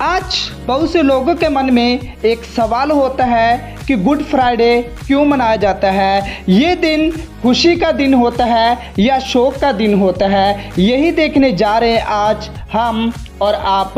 आज बहुत से लोगों के मन में एक सवाल होता है कि गुड फ्राइडे क्यों मनाया जाता है। ये दिन खुशी का दिन होता है या शोक का दिन होता है, यही देखने जा रहे हैं आज हम और आप।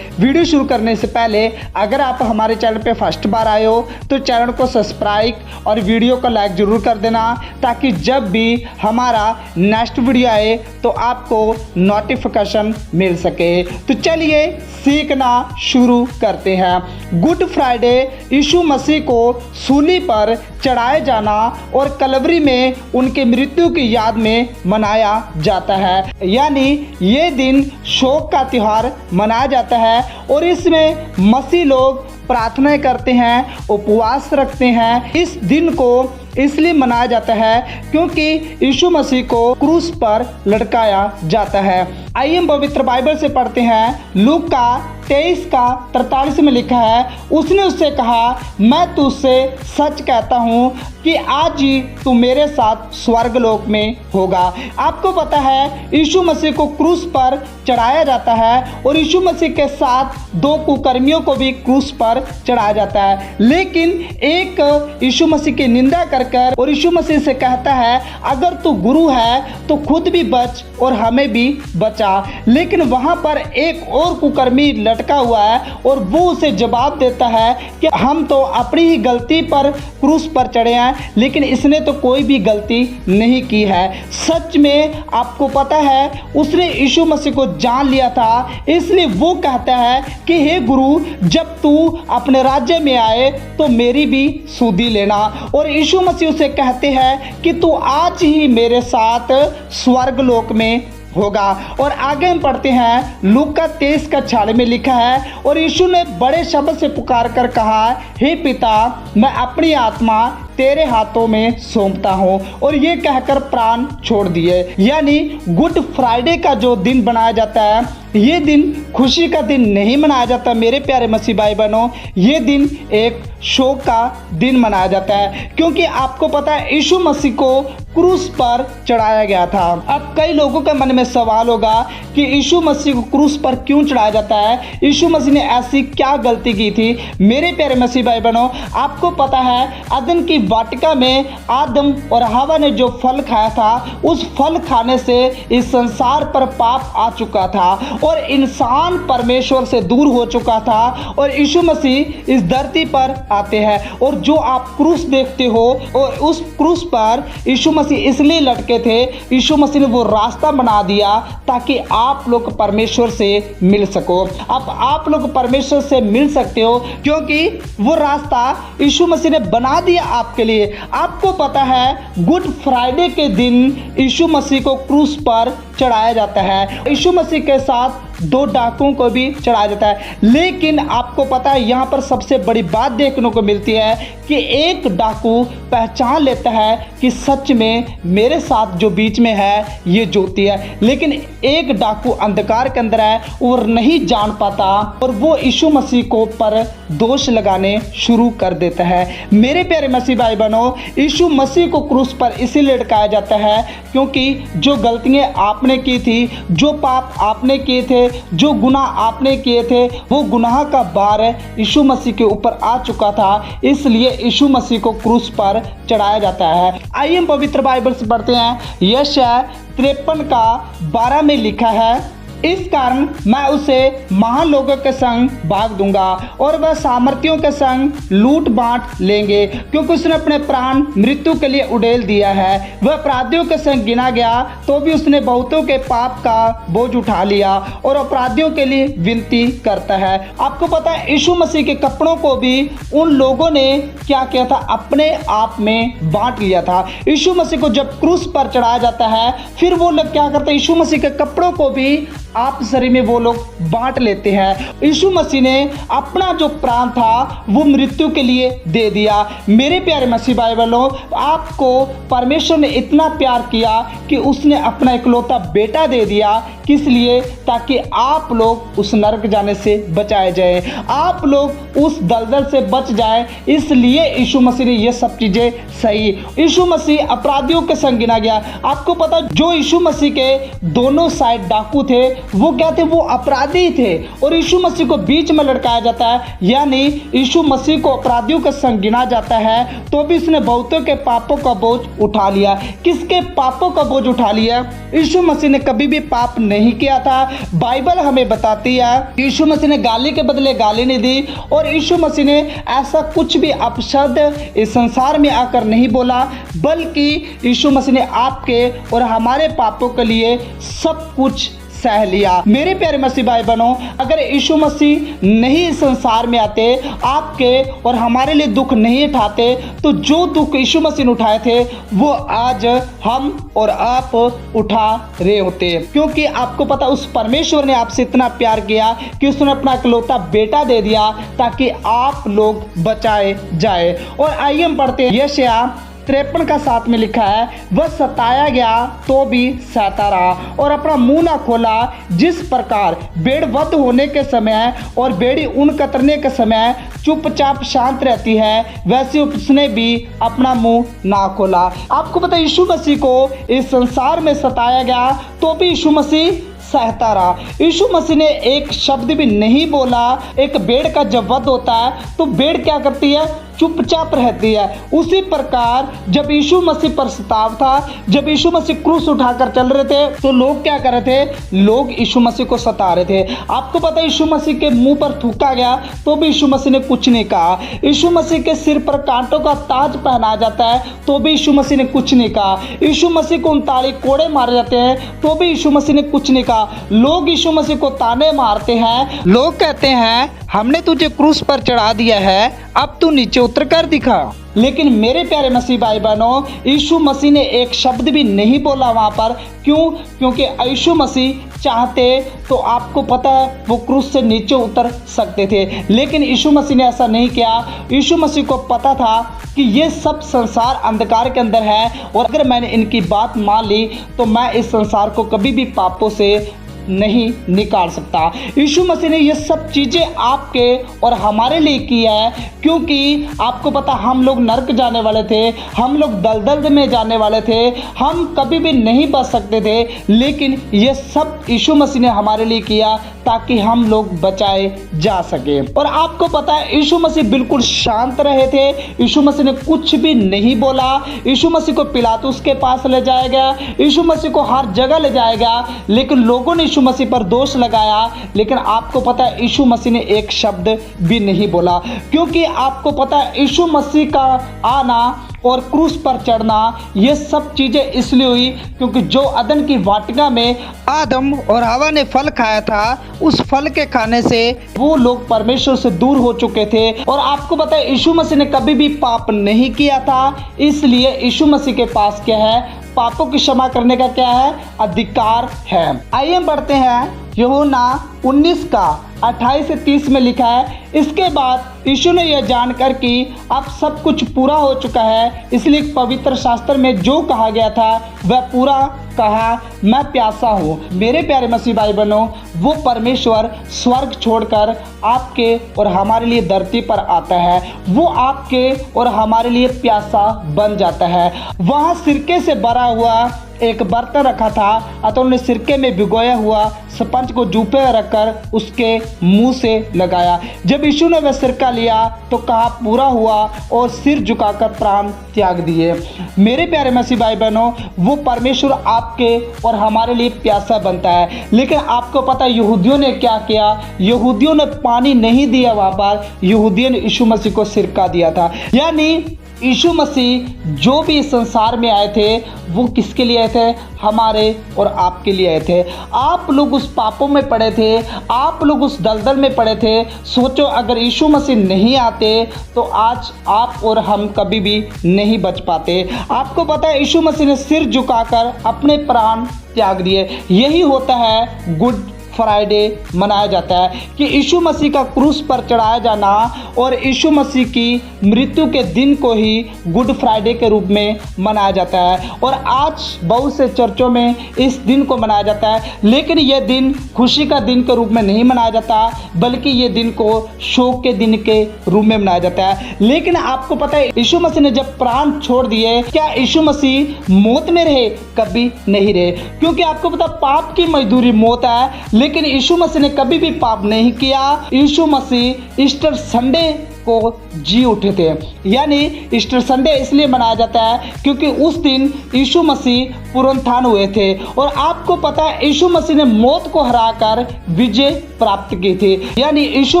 वीडियो शुरू करने से पहले अगर आप हमारे चैनल पे फर्स्ट बार आए हो तो चैनल को सब्सक्राइब और वीडियो को लाइक ज़रूर कर देना, ताकि जब भी हमारा नेक्स्ट वीडियो आए तो आपको नोटिफिकेशन मिल सके। तो चलिए सीखना शुरू करते हैं। गुड फ्राइडे यीशु मसीह को सूली पर चढ़ाया जाना और कलवरी में उनके मृत्यु की याद में मनाया जाता है, यानी ये दिन शोक का त्यौहार मनाया जाता है। और इसमें मसीह लोग प्रार्थना करते हैं, उपवास रखते हैं। इस दिन को इसलिए मनाया जाता है क्योंकि यीशु मसीह को क्रूस पर लटकाया जाता है। आइए हम पवित्र बाइबल से पढ़ते हैं। लूका 23:43 में लिखा है, उसने उससे कहा, मैं तुझसे सच कहता हूँ कि आज ही तू मेरे साथ स्वर्गलोक में होगा। आपको पता है यीशु मसीह को क्रूस पर चढ़ाया जाता है और यीशु मसीह के साथ दो कुकर्मियों को भी क्रूस पर चढ़ाया जाता है। लेकिन एक यीशु मसीह की निंदा कर और यीशु मसीह से कहता है, अगर तू गुरु है तो खुद भी बच और हमें भी बचा। लेकिन वहां पर एक और कुकर्मी लटका हुआ है और वो उसे जवाब देता है कि हम तो अपनी ही गलती पर क्रूस पर चढ़े हैं, लेकिन इसने तो कोई भी गलती नहीं की है। सच में आपको पता है उसने यीशु मसीह को जान लिया था, इसलिए वो कहता है कि हे गुरु, जब तू अपने राज्य में आए तो मेरी भी सुधि लेना। और यीशु मसीह उसे कहते हैं कि तू आज ही मेरे साथ स्वर्गलोक में होगा। और आगे हम पढ़ते हैं, लूका 23:46 में लिखा है, और यीशु ने बड़े शब्द से पुकार कर कहा, हे पिता, मैं अपनी आत्मा तेरे हाथों में सौंपता हूं। और ये कहकर प्राण छोड़ दिए। यानी गुड फ्राइडे का जो दिन बनाया जाता है, ये दिन खुशी का दिन नहीं मनाया जाता मेरे प्यारे मसीह भाई बहनों, ये दिन एक शोक का दिन मनाया जाता है। क्योंकि आपको पता है यीशु मसीह को क्रूस पर चढ़ाया गया था। अब कई लोगों के मन में सवाल होगा कि यीशु मसीह को क्रूस पर क्यों चढ़ाया जाता है, यीशु मसीह ने ऐसी क्या गलती की थी। मेरे प्यारे मसीह भाई बहनों, आपको पता है अदन की वाटिका में आदम और हवा ने जो फल खाया था, उस फल खाने से इस संसार पर पाप आ चुका था और इंसान परमेश्वर से दूर हो चुका था। और यीशु मसीह इस धरती पर आते हैं और जो आप क्रूस देखते हो, और उस क्रूस पर यीशु मसीह इसलिए लटके थे, यीशु मसीह ने वो रास्ता बना दिया ताकि आप लोग परमेश्वर से मिल सको। अब आप लोग परमेश्वर से मिल सकते हो क्योंकि वो रास्ता यीशु मसीह ने बना दिया आपके लिए। आपको पता है गुड फ्राइडे के दिन यीशु मसीह को क्रूस पर चढ़ाया जाता है। यीशु मसीह के साथ दो डाकुओं को भी चढ़ाया जाता है। लेकिन आपको पता है यहाँ पर सबसे बड़ी बात देखने को मिलती है कि एक डाकू पहचान लेता है कि सच में मेरे साथ जो बीच में है ये ज्योति है, लेकिन एक डाकू अंधकार के अंदर है और नहीं जान पाता और वो यीशु मसीह को पर दोष लगाने शुरू कर देता है। मेरे प्यारे मसीह भाई बहनों, यीशु मसीह को क्रूस पर इसीलिए लटकाया जाता है क्योंकि जो गलतियां आपने की थी, जो पाप आपने किए थे, जो गुनाह आपने किए थे, वो गुनाह का भार यीशु मसीह के ऊपर आ चुका था, इसलिए यीशु मसीह को क्रूस पर चढ़ाया जाता है। आइए हम पवित्र बाइबल से पढ़ते हैं। यशायाह 53:12 में लिखा है, इस कारण मैं उसे महान लोगों के संग भाग दूंगा और वह सामर्थियों के संग लूट बांट लेंगे, क्योंकि उसने अपने प्राण मृत्यु के लिए उड़ेल दिया है। वह अपराधियों के संग गिना गया तो भी उसने बहुतों के पाप का बोझ उठा लिया और अपराधियों के लिए विनती करता है। आपको पता है यीशु मसीह के कपड़ों को भी उन लोगों ने क्या किया था, अपने आप में बांट लिया था। यीशु मसीह को जब क्रूस पर चढ़ाया जाता है, फिर वो लोग क्या करते हैं, यीशु मसीह के कपड़ों को भी आप शरीर में वो लोग बांट लेते हैं। यीशु मसीह ने अपना जो प्राण था वो मृत्यु के लिए दे दिया। मेरे प्यारे मसीह भाई बहनों, आपको परमेश्वर ने इतना प्यार किया कि उसने अपना इकलौता बेटा दे दिया। किस लिए? ताकि आप लोग उस नरक जाने से बचाए जाए, आप लोग उस दलदल से बच जाए। इसलिए यीशु मसीह ने ये सब चीजें सही। यीशु मसीह अपराधियों के संग गिना गया। आपको पता, जो यीशु मसीह के दोनों साइड डाकू थे वो क्या थे, वो अपराधी थे और यीशु मसीह को बीच में लटकाया जाता है, यानी यीशु मसीह को अपराधियों का संग गिना जाता है। तो भी इसने बहुतों के पापों का बोझ उठा लिया। किसके पापों का बोझ उठा लिया? यीशु मसीह ने कभी भी पाप नहीं किया था। बाइबल हमें बताती है यीशु मसीह ने गाली के बदले गाली नहीं दी और यीशु मसीह ने ऐसा कुछ भी अपशब्द इस संसार में आकर नहीं बोला, बल्कि यीशु मसीह ने आपके और हमारे पापों के लिए सब कुछ सह लिया। मेरे प्यारे मसीह भाई बहनों, अगर यीशु मसीह नहीं इस संसार में आते, आपके और हमारे लिए दुख नहीं उठाते, तो जो दुख यीशु मसीह ने उठाए थे वो आज हम और आप उठा रहे होते। क्योंकि आपको पता, उस परमेश्वर ने आपसे इतना प्यार किया कि उसने अपना इकलौता बेटा दे दिया ताकि आप लोग बचाए जाए। और आइए हम पढ़ते हैं यशायाह 53 का 7 में लिखा है, वह सताया गया तो भी सहता रहा और अपना मुंह ना खोला। जिस प्रकार भेड़ वध होने के समय और भेड़ी ऊन कतरने के समय चुपचाप शांत रहती है, वैसे उसने भी अपना मुंह ना खोला। आपको पता है यीशु मसीह को इस संसार में सताया गया तो भी यीशु मसीह सहता रहा। यीशु मसीह ने एक शब्द भी नहीं बोला। एक भेड़ का जब वध होता है तो भेड़ क्या करती है? चुपचाप रहती है। उसी प्रकार जब यीशु मसीह पर सताव था, जब यीशु मसीह क्रूस उठाकर चल रहे थे, तो लोग क्या कर रहे थे? लोग यीशु मसीह को सता रहे थे। आपको पता है यीशु मसीह के मुंह पर थूका गया तो भी यीशु मसीह ने कुछ नहीं कहा। यीशु मसीह के सिर पर कांटों का ताज पहना जाता है तो भी यीशु मसीह ने कुछ नहीं कहा। यीशु मसीह को 39 कोड़े मारे जाते हैं तो भी यीशु मसीह ने कुछ नहीं कहा। लोग यीशु मसीह को ताने मारते हैं, लोग कहते हैं हमने तुझे क्रूस पर चढ़ा दिया है, अब तू नीचे उतर कर दिखा। लेकिन मेरे प्यारे मसीह भाई बहनों, यीशु मसीह ने एक शब्द भी नहीं बोला वहां पर। क्यों? क्योंकि यीशु मसीह चाहते तो आपको पता है वो क्रूस से नीचे उतर सकते थे, लेकिन यीशु मसीह ने ऐसा नहीं किया। यीशु मसीह को पता था कि ये सब संसार अंधकार के अंदर है और अगर मैंने इनकी बात मान ली तो मैं इस संसार को कभी भी पापों से नहीं निकाल सकता। यीशु मसीह ने ये सब चीजें आपके और हमारे लिए की है, क्योंकि आपको पता हम लोग नरक जाने वाले थे, हम लोग दलदल में जाने वाले थे, हम कभी भी नहीं बच सकते थे, लेकिन ये सब यीशु मसीह ने हमारे लिए किया ताकि हम लोग बचाए जा सके। और आपको पता है यीशु मसीह बिल्कुल शांत रहे थे। यीशु मसीह ने कुछ भी नहीं बोला। यीशु मसीह को पिलातुस के पास ले जाया गया, यीशु मसीह को हर जगह ले जाया गया, लेकिन लोगों ने यीशु मसीह पर दोष लगाया। लेकिन आपको पता है यीशु मसीह ने एक शब्द भी नहीं बोला, क्योंकि आपको पता है यीशु मसीह का आना और क्रूस पर चढ़ना ये सब चीजें इसलिए हुई क्योंकि जो अदन की वाटिका में आदम और हवा ने फल खाया था, उस फल के खाने से वो लोग परमेश्वर से दूर हो चुके थे। और आपको पता है यीशु मसीह ने कभी भी पाप नहीं किया था, इसलिए यीशु मसीह के पास क्या है? पापों की क्षमा करने का क्या है? अधिकार है। आइए हम बढ़ते हैं यूहन्ना 19 का 28 से 30 में लिखा है, इसके बाद यीशु ने यह जानकर कि अब सब कुछ पूरा हो चुका है, इसलिए पवित्र शास्त्र में जो कहा गया था वह पूरा कहा, मैं प्यासा हूँ। मेरे प्यारे मसीह भाई बहनों, वो परमेश्वर स्वर्ग छोड़कर आपके और हमारे लिए धरती पर आता है। वो आपके और हमारे लिए प्यासा बन जाता है। वहाँ सिरके से भरा हुआ एक बर्तन रखा था, अतः उन्होंने सिरके में भिगोया हुआ स्पंज को जूपे में रखकर उसके मुंह से लगाया। जब यीशु ने वह सिरका लिया तो कहा पूरा हुआ और सिर झुकाकर प्राण त्याग दिए। मेरे प्यारे मसीह भाई बहनों, वो परमेश्वर आपके और हमारे लिए प्यासा बनता है। लेकिन आपको पता है यहूदियों ने क्या किया? यहूदियों ने पानी नहीं दिया, वहां पर यहूदियों ने यीशु मसीह को सिरका दिया था। यानी यीशु मसीह जो भी इस संसार में आए थे वो किसके लिए आए थे? हमारे और आपके लिए आए थे। आप लोग उस पापों में पड़े थे, आप लोग उस दलदल में पड़े थे। सोचो अगर यीशु मसीह नहीं आते तो आज आप और हम कभी भी नहीं बच पाते। आपको पता है यीशु मसीह ने सिर झुकाकर अपने प्राण त्याग दिए। यही होता है गुड फ्राइडे मनाया जाता है कि यीशु मसीह का क्रूस पर चढ़ाया जाना और यीशु मसीह की मृत्यु के दिन को ही गुड फ्राइडे के रूप में मनाया जाता है। और आज बहुत से चर्चों में इस दिन को मनाया जाता है, लेकिन यह दिन खुशी का दिन के रूप में नहीं मनाया जाता, बल्कि ये दिन को शोक के दिन के रूप में मनाया जाता है। लेकिन आपको पता है यीशु मसीह ने जब प्राण छोड़ दिए, क्या यीशु मसीह मौत में रहे? कभी नहीं रहे, क्योंकि आपको पता पाप की मजदूरी मौत है, लेकिन यीशु मसीह ने कभी भी पाप नहीं किया। यीशु मसीह ईस्टर संडे को जी उठे थे, यानी ईस्टर संडे इसलिए मनाया जाता है क्योंकि उस दिन यीशु मसीह पुनरुत्थान हुए थे। और आपको पता है यीशु मसीह ने मौत को हराकर विजय प्राप्त की थी, यानी यीशु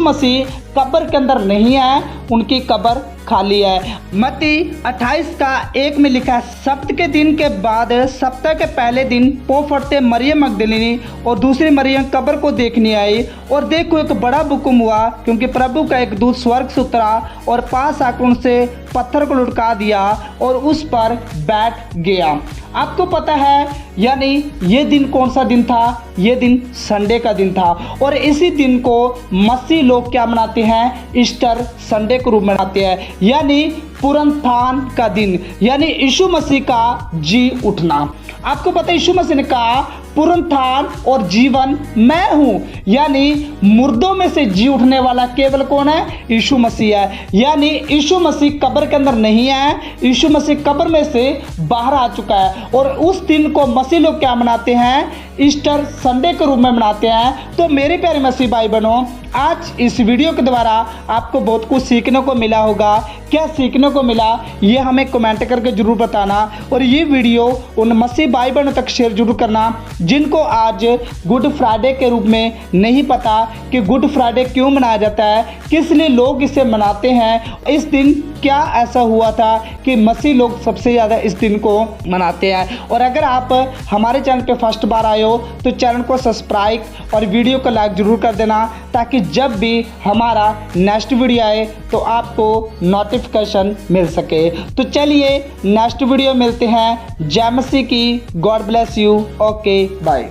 मसीह कब्र के अंदर नहीं है, उनकी कब्र खाली है। मत्ती 28:1 में लिखा है, सब्त के दिन के बाद सप्ताह के पहले दिन पौ फटते मरियम मगदलीनी और दूसरी मरियम कब्र को देखने आई, और देखो एक बड़ा हुक्म हुआ, क्योंकि प्रभु का एक दूत स्वर्ग से उतरा और पास आकर उनसे पत्थर को लुढ़का दिया और उस पर बैठ गया। आपको पता है यानी ये दिन कौन सा दिन था? ये दिन संडे का दिन था, और इसी दिन को मसीह लोग क्या मनाते हैं? ईस्टर संडे के रूप में मनाते हैं, यानी पुनरुत्थान का दिन, यानी यीशु मसीह का जी उठना। आपको पता है यीशु मसीह ने कहा पुनरुत्थान और जीवन मैं हूँ, यानी मुर्दों में से जी उठने वाला केवल कौन है? यीशु मसीह है। यानी यीशु मसीह कब्र के अंदर नहीं है, यीशु मसीह कब्र में से बाहर आ चुका है, और उस दिन को मसीह लोग क्या मनाते हैं? ईस्टर संडे के रूप में मनाते हैं। तो मेरे प्यारे मसीह भाई बहनों, आज इस वीडियो के द्वारा आपको बहुत कुछ सीखने को मिला होगा। क्या सीखने को मिला ये हमें कमेंट करके जरूर बताना, और ये वीडियो उन मसीह भाई बहनों तक शेयर जरूर करना जिनको आज गुड फ्राइडे के रूप में नहीं पता कि गुड फ्राइडे क्यों मनाया जाता है, किस लिए लोग इसे मनाते हैं, इस दिन क्या ऐसा हुआ था कि मसीह लोग सबसे ज़्यादा इस दिन को मनाते हैं। और अगर आप हमारे चैनल पे फर्स्ट बार आए हो तो चैनल को सब्सक्राइब और वीडियो को लाइक जरूर कर देना, ताकि जब भी हमारा नेक्स्ट वीडियो आए तो आपको नोटिफिकेशन मिल सके। तो चलिए नेक्स्ट वीडियो मिलते हैं। जय मसीह की। God bless you. Okay bye.